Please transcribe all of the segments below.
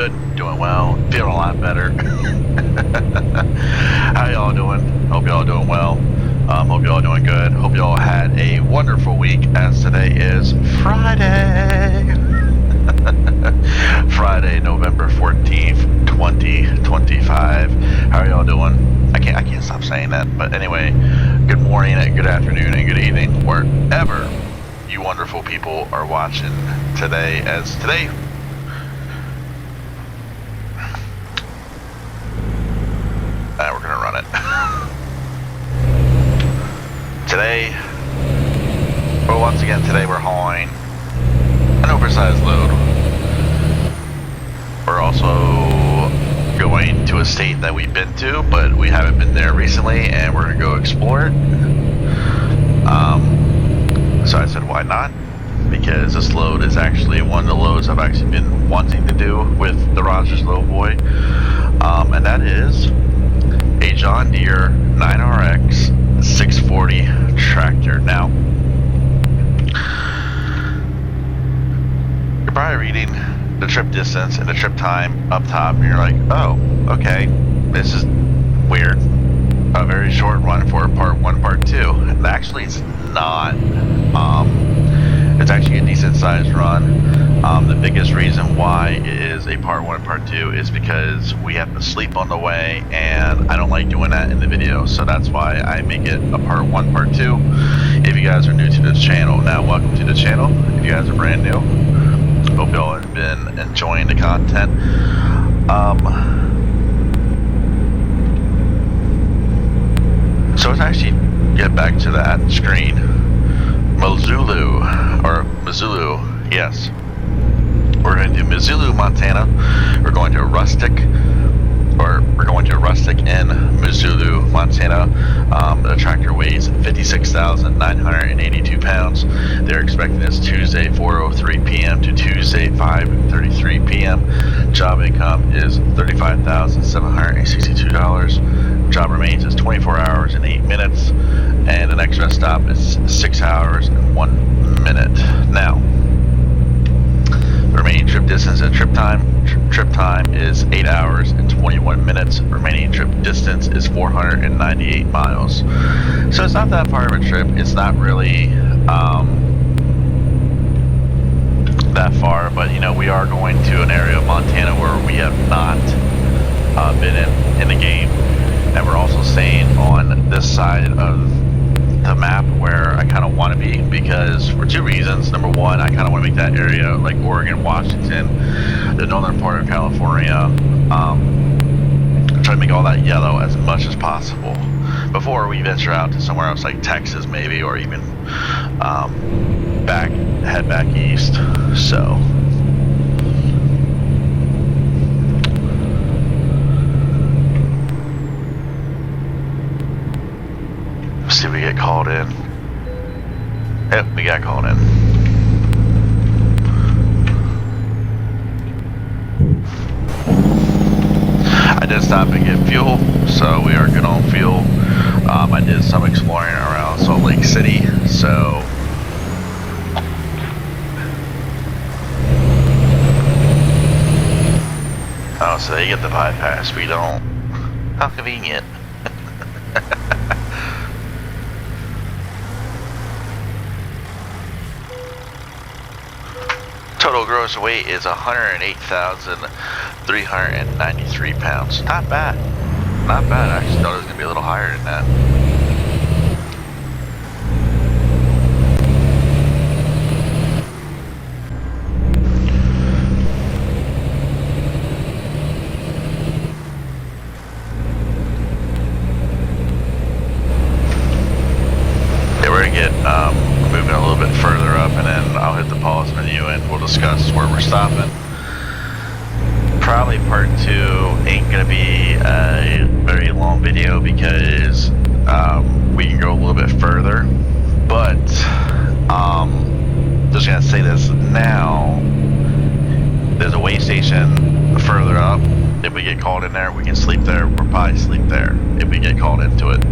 good, doing well, feeling a lot better. How y'all doing? Hope y'all doing well. Hope y'all doing good. Hope y'all had a wonderful week, as today is Friday. Friday, November 14th, 2025. How are y'all doing? I can't stop saying that. But anyway, good morning and good afternoon and good evening, wherever you wonderful people are watching today. As today, we're gonna run it. Today, well, once again, today we're hauling an oversized load. We're also going to a state that we've been to, but we haven't been there recently, and we're gonna go explore it. So I said, why not? Because this load is actually one of the loads I've actually been wanting to do with the Rogers Lowboy, and that is a John Deere 9RX 640 tractor. Now, you're probably reading the trip distance and the trip time up top, and you're like, oh, okay, this is weird. A very short run for part 1, part 2. And actually, it's not. It's actually a decent sized run. The biggest reason why it is a part 1 and part 2 is because we have to sleep on the way, and I don't like doing that in the video, so that's why I make it a part 1, part 2. If you guys are new to this channel, now welcome to the channel. If you guys are brand new, hope y'all have been enjoying the content. So let's actually get back to that screen. Missoula, yes. We're going to Missoula, Montana. We're going to Rustic in Missoula, Montana. The tractor weighs 56,982 pounds. They're expecting this Tuesday 4:03 p.m. to Tuesday 5:33 p.m. Job income is $35,762. Job remains is 24 hours and 8 minutes, and the next rest stop is 6 hours and 1 minute. Now, the remaining trip distance and trip time is 8 hours and 21 minutes. Remaining trip distance is 498 miles. So it's not that far of a trip. It's not really that far, but you know, we are going to an area of Montana where we have not been in the game, and we're also staying on this side of the map where I kind of want to be, because for 2 reasons. Number one, I kind of want to make that area like Oregon, Washington, the northern part of California, try to make all that yellow as much as possible before we venture out to somewhere else like Texas maybe, or even head back east. So see if we get called in. Yep, we got called in. I did stop and get fuel, so we are good on fuel. I did some exploring around Salt Lake City, so oh, so they get the bypass, we don't. How convenient. Total gross weight is 108,393 pounds. Not bad. Not bad. I actually thought it was going to be a little higher than that. Yeah, we're going to get moving a little bit further up, and then I'll hit the pause menu and we'll discuss where we're stopping. Probably part 2 ain't gonna be a very long video because we can go a little bit further, but just gonna say this now, there's a way station further up. If we get called in there, we can sleep there. We'll probably sleep there if we get called into it.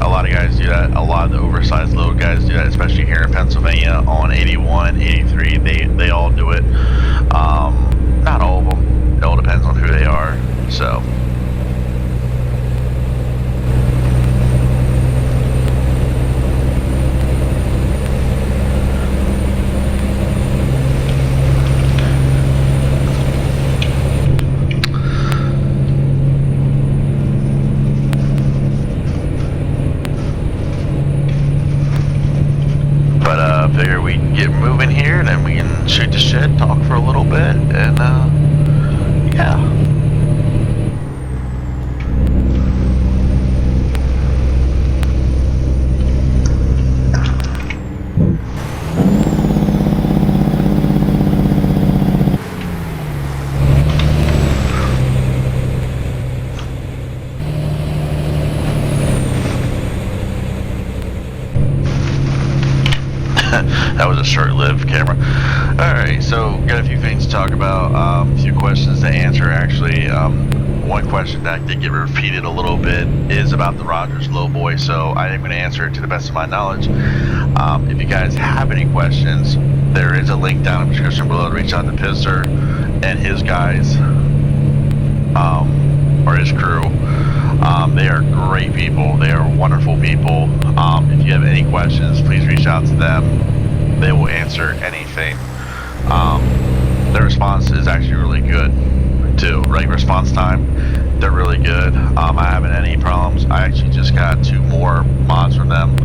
A lot of guys do that. A lot of the oversized load guys do that, especially here in Pennsylvania on 81, 83. They all do it. camera. Alright, so got a few things to talk about, a few questions to answer actually. One question that did get repeated a little bit is about the Rogers Lowboy, so I am going to answer it to the best of my knowledge. If you guys have any questions, there is a link down in the description below to reach out to Pizzster and his guys, or his crew. They are great people. They are wonderful people. If you have any questions, please reach out to them. They will answer anything. Their response is actually really good too. Right response time, they're really good. I haven't had any problems. I actually just got 2 more mods from them,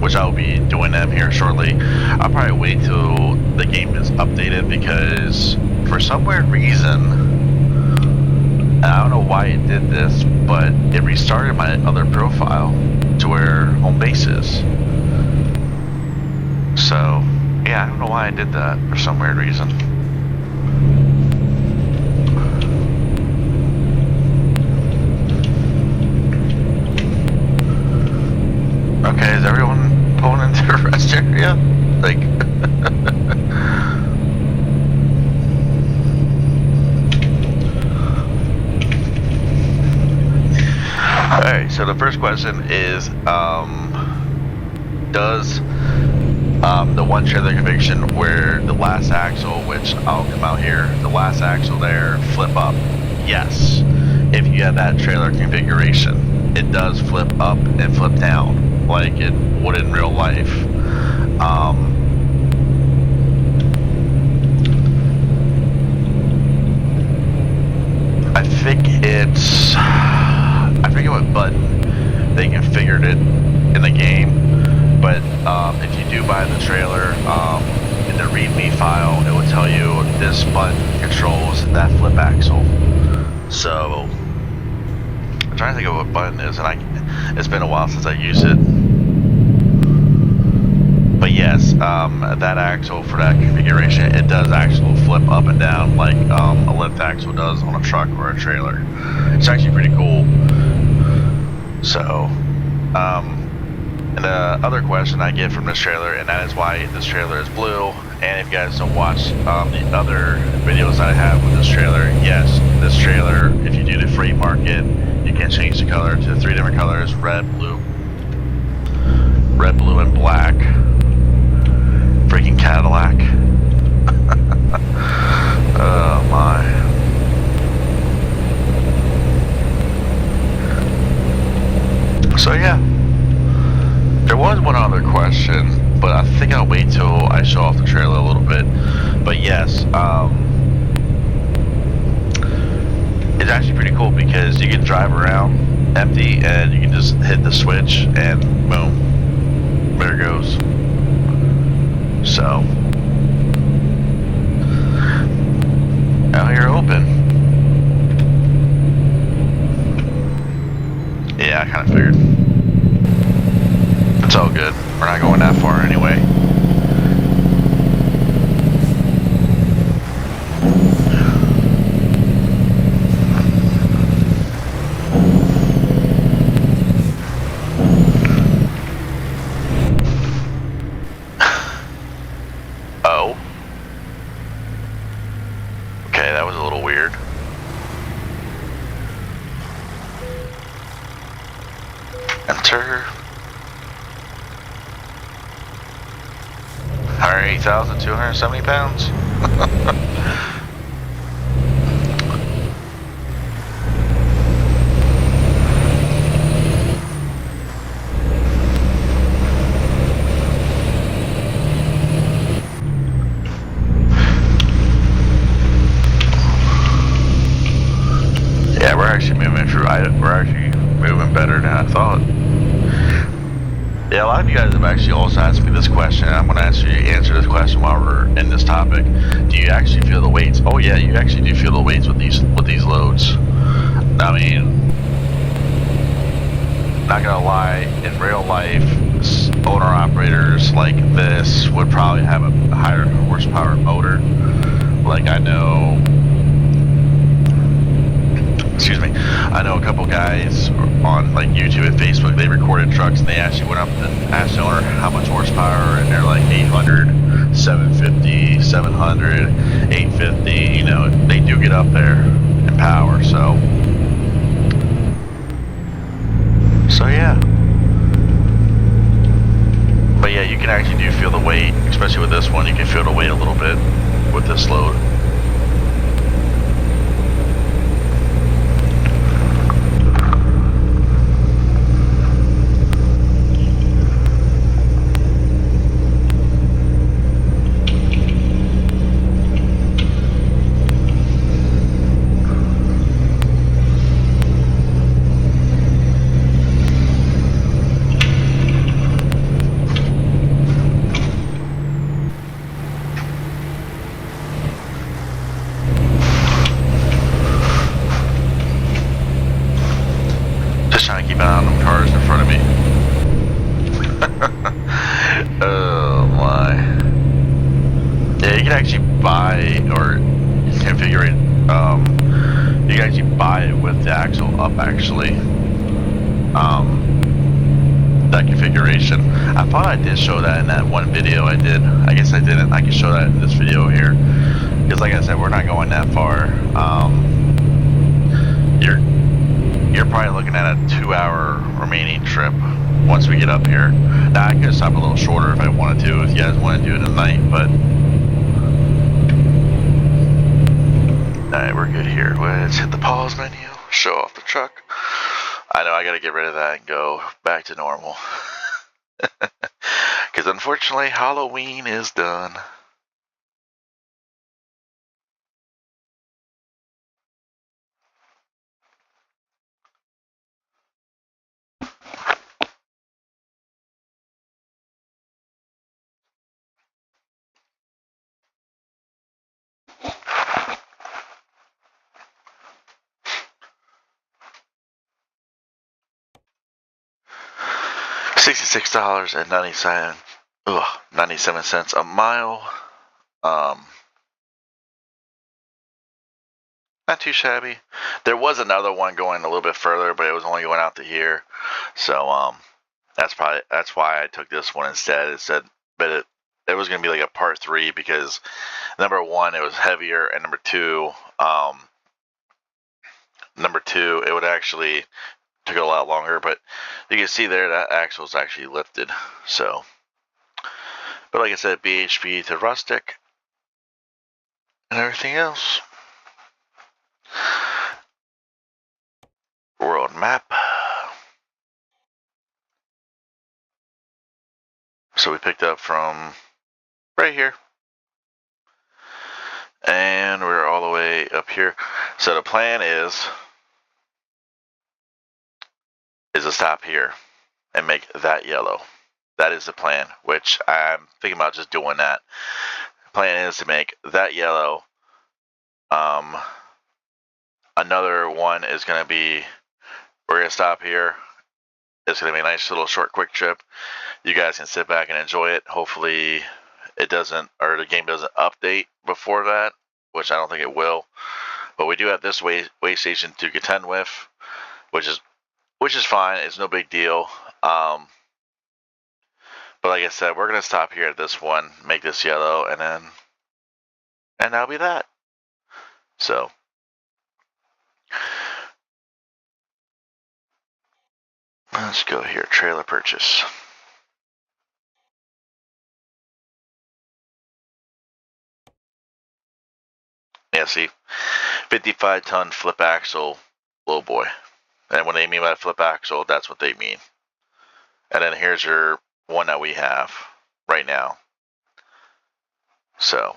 which I will be doing them here shortly. I'll probably wait till the game is updated because for some weird reason, I don't know why it did this, but it restarted my other profile to where home base is. So, yeah, I don't know why I did that for some weird reason. Okay, is everyone pulling into the rest area? Like... Alright, so the first question is, does the one trailer conviction where the last axle, which I'll come out here, the last axle there, flip up? Yes. If you have that trailer configuration, it does flip up and flip down like it would in real life. I think it's... I forget what button they configured it in the game, but if you do buy the trailer, in the README file, it will tell you this button controls that flip axle. So, I'm trying to think of what button it is, and it's been a while since I used it. But yes, that axle for that configuration, it does actually flip up and down like a lift axle does on a truck or a trailer. It's actually pretty cool. So, and the other question I get from this trailer, and that is why this trailer is blue, and if you guys don't watch the other videos that I have with this trailer, yes, this trailer, if you do the free market, you can change the color to 3 different colors: red, blue, and black. Freaking Cadillac. Oh my. So yeah, there was one other question, but I think I'll wait till I show off the trailer a little bit. But yes, it's actually pretty cool because you can drive around empty and you can just hit the switch and boom, there it goes. So, out here open. Yeah, I kind of figured. It's all good. We're not going that far anyway. Oh. Okay, that was a little weird. Enter. 108,270 pounds. Yeah, we're actually moving through. We're actually moving better than I thought. Yeah, a lot of you guys have actually also asked me this question, and I'm going to actually answer this question while we're in this topic. Do you actually feel the weights? Oh yeah, you actually do feel the weights with these loads. I mean, not gonna lie, in real life, owner operators like this would probably have a higher horsepower motor. Like I know excuse me, I know a couple guys on like YouTube and Facebook, they recorded trucks and they actually went up and asked the owner how much horsepower, and they're like 800, 750, 700, 850, you know, they do get up there in power, so yeah. But yeah, you can actually do feel the weight, especially with this one, you can feel the weight a little bit with this load. Just trying to keep an eye on them cars in front of me. Oh my. Yeah, you can actually buy or configure it. You can actually buy it with the axle up, actually. That configuration. I thought I did show that in that one video I did. I guess I didn't. I can show that in this video here. Because like I said, we're not going that far. You're probably looking at a 2-hour remaining trip once we get up here. Now I could stop a little shorter if I wanted to, if you guys want to do it at night, but alright, we're good here. Let's hit the pause menu, show off the truck. I know I gotta get rid of that and go back to normal. Because unfortunately, Halloween is done. $66.97 a mile. Not too shabby. There was another one going a little bit further, but it was only going out to here. So that's why I took this one instead. It said, but it was gonna be like a part 3 because number 1, it was heavier, and number 2, it would actually took a lot longer. But you can see there that axle is actually lifted. So, but like I said, BHP to Rustic and everything else. World map. So we picked up from right here. And we're all the way up here. So the plan is to stop here and make that yellow. That is the plan, which I'm thinking about just doing that. The plan is to make that yellow. Another one is going to be, we're going to stop here. It's going to be a nice little short quick trip. You guys can sit back and enjoy it. Hopefully it doesn't, or the game doesn't update before that, which I don't think it will. But we do have this way station to contend with, which is fine. It's no big deal. But like I said, we're gonna stop here at this one, make this yellow, and that'll be that. So let's go here. Trailer purchase. Yeah, see, 55-ton flip axle lowboy. And when they mean by flip axle, that's what they mean. And then here's your one that we have right now. So,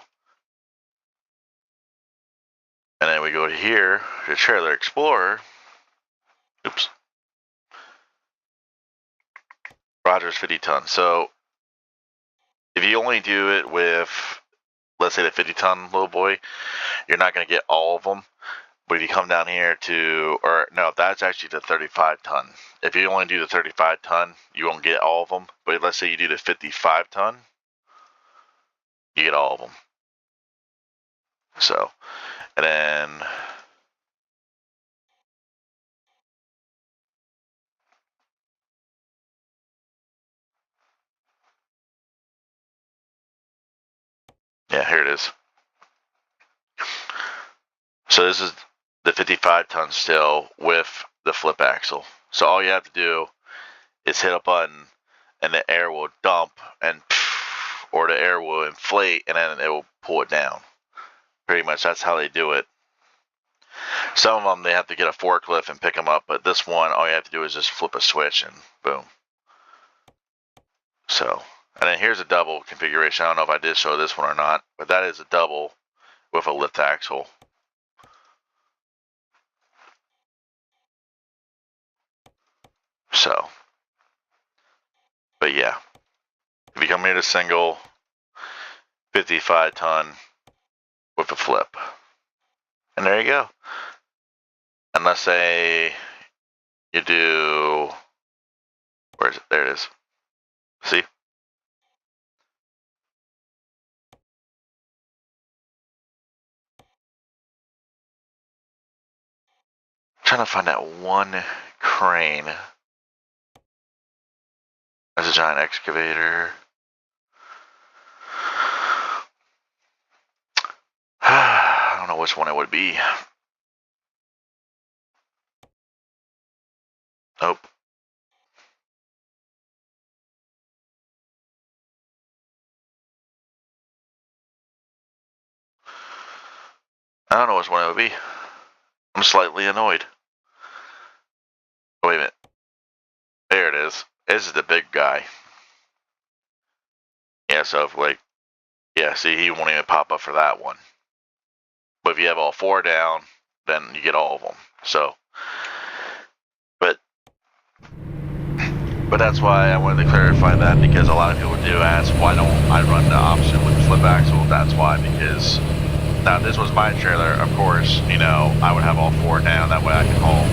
and then we go to here, the Trailer Explorer. Oops. Rogers 50-ton. So, if you only do it with, let's say, the 50-ton lowboy, you're not going to get all of them. But if you come down here to, or no, that's actually the 35-ton. If you only do the 35-ton, you won't get all of them. But let's say you do the 55-ton, you get all of them. So, and then Yeah, here it is. So this is the 55-ton still with the flip axle. So all you have to do is hit a button and the air will dump and or the air will inflate and then it will pull it down. Pretty much that's how they do it. Some of them they have to get a forklift and pick them up, but this one all you have to do is just flip a switch and boom. So, and then here's a double configuration. I don't know if I did show this one or not, but that is a double with a lift axle. So, but yeah, if you come here to single 55-ton with a flip, and there you go. And let's say you do, where is it? There it is. See? I'm trying to find that one crane. There's a giant excavator. I don't know which one it would be. Nope. I don't know which one it would be. I'm slightly annoyed. Oh, wait a minute. There it is. This is the big guy. Yeah, so if like, yeah, see, he won't even pop up for that one. But if you have all four down, then you get all of them. So, but that's why I wanted to clarify that, because a lot of people do ask, why don't I run the option with the flip axle? That's why, because now if this was my trailer, of course, you know, I would have all four down. That way I can haul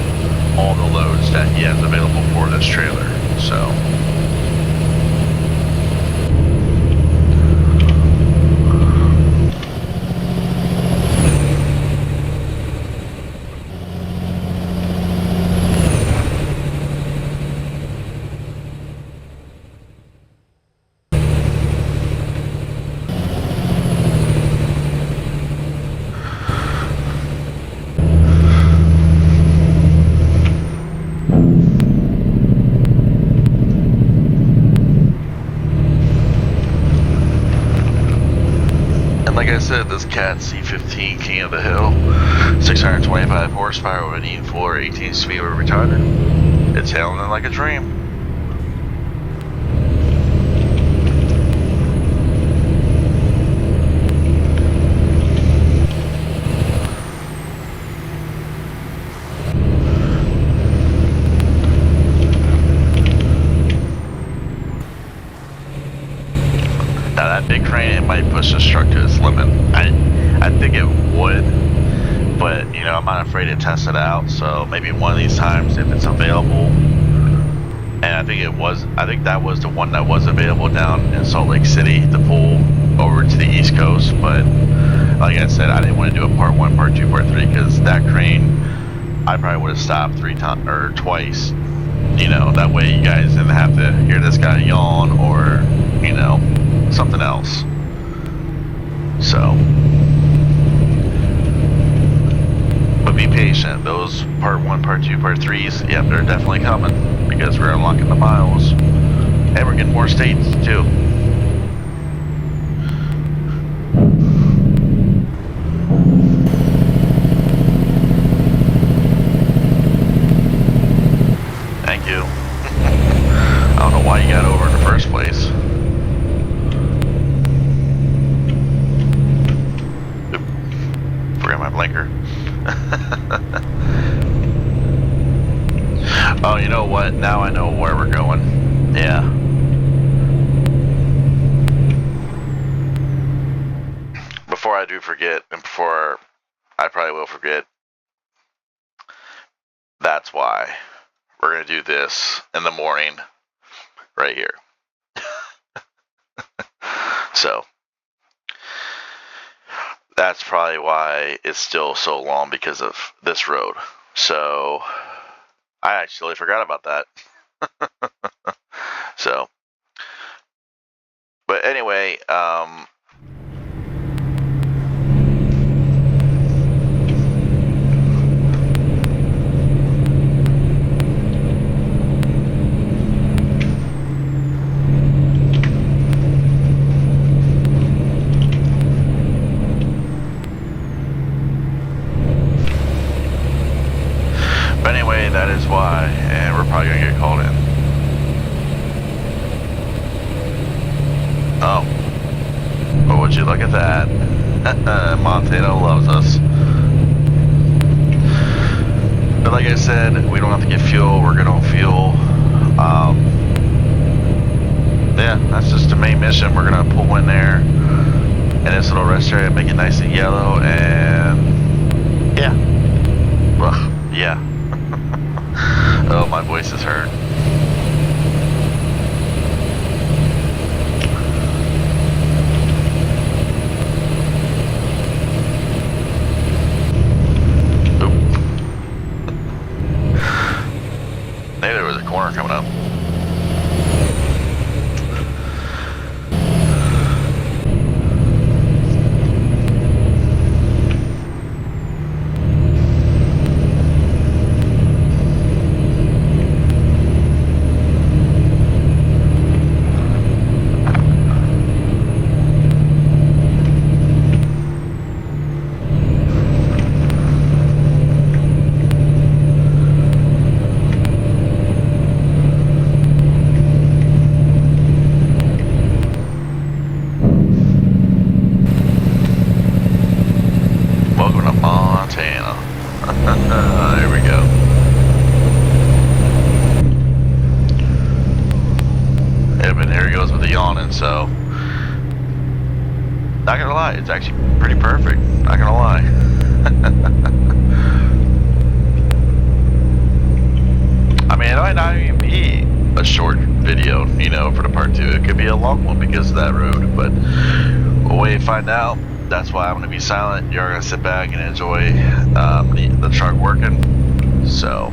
all the loads that he has available for this trailer. So. Like I said, this Cat C15 King of the Hill, 625 horsepower with an E4, 18 speed with retarder. It's hailing like a dream. Now that big crane, it might push this truck to its limit. I think it would, but you know, I'm not afraid to test it out. So maybe one of these times, if it's available. And I think that was the one that was available down in Salt Lake City to pull over to the East Coast. But like I said, I didn't want to do a part 1, part 2, part 3 because that crane, I probably would have stopped twice. You know, that way you guys didn't have to hear this guy yawn or, you know, something else. So, but be patient. Those part 1, part 2, part 3s, yep, they're definitely coming because we're unlocking the miles and we're getting more states too. Thank you. I don't know why you got over in the first place. Oop, forgot my blinker. Oh, you know what? Now I know where we're going. Yeah. Before I do forget, and before I probably will forget, that's why we're going to do this in the morning right here. So that's probably why it's still so long, because of this road. So I actually forgot about that. So, but anyway, why, and we're probably gonna get called in. Oh, but would you look at that? Montana loves us. But like I said, we don't have to get fuel. We're good on fuel. Yeah, that's just the main mission. We're gonna pull in there in this little rest area, make it nice and yellow, and yeah. Ugh, yeah. Oh, my voice is hurt. Maybe there was a corner coming up. Welcome to Montana. There we go. Yeah, but there he goes with the yawning, so not gonna lie, it's actually pretty perfect. Not gonna lie. I mean, it might not even be a short video, you know, for the part 2. It could be a long one because of that road, but we'll wait and find out. That's why I'm going to be silent. You're going to sit back and enjoy the truck working. So.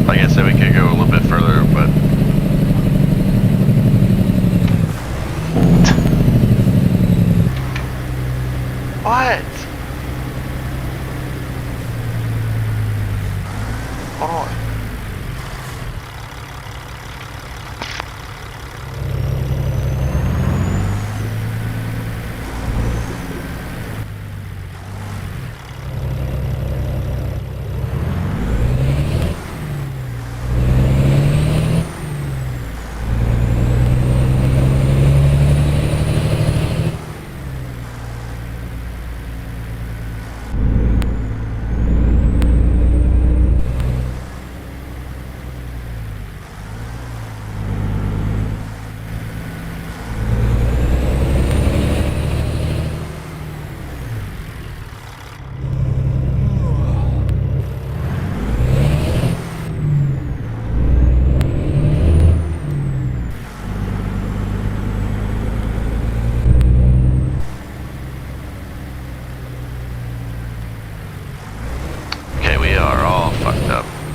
Like I said, we could go a little bit further, but. What? Hold on.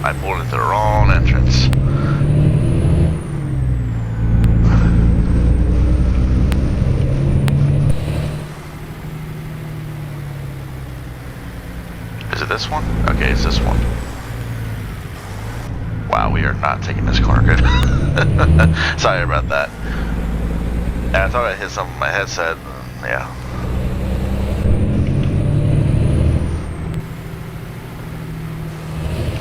I pulled into the wrong entrance. Is it this one? Okay, it's this one. Wow, we are not taking this corner good. Sorry about that. Yeah, I thought I hit something with my headset. Yeah.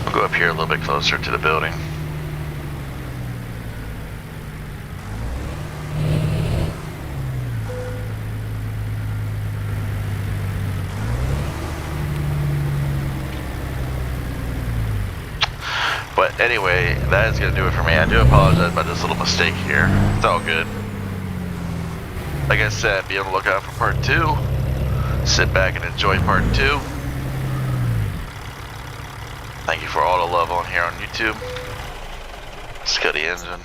We'll go up here a little bit closer to the building. But anyway, that is going to do it for me. I do apologize about this little mistake here. It's all good. Like I said, be on the lookout for part 2. Sit back and enjoy part 2. Thank you for all the love on here on YouTube. Scuddy engine.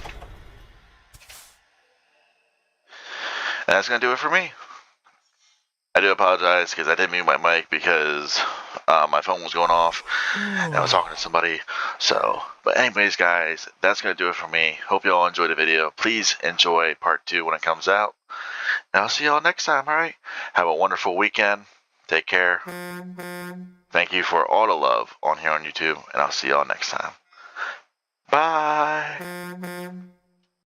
And that's going to do it for me. I do apologize because I didn't mute my mic because my phone was going off and I was talking to somebody. So, but anyways, guys, that's going to do it for me. Hope you all enjoyed the video. Please enjoy part 2 when it comes out. And I'll see y'all next time, alright? Have a wonderful weekend. Take care. Thank you for all the love on here on YouTube. And I'll see y'all next time. Bye.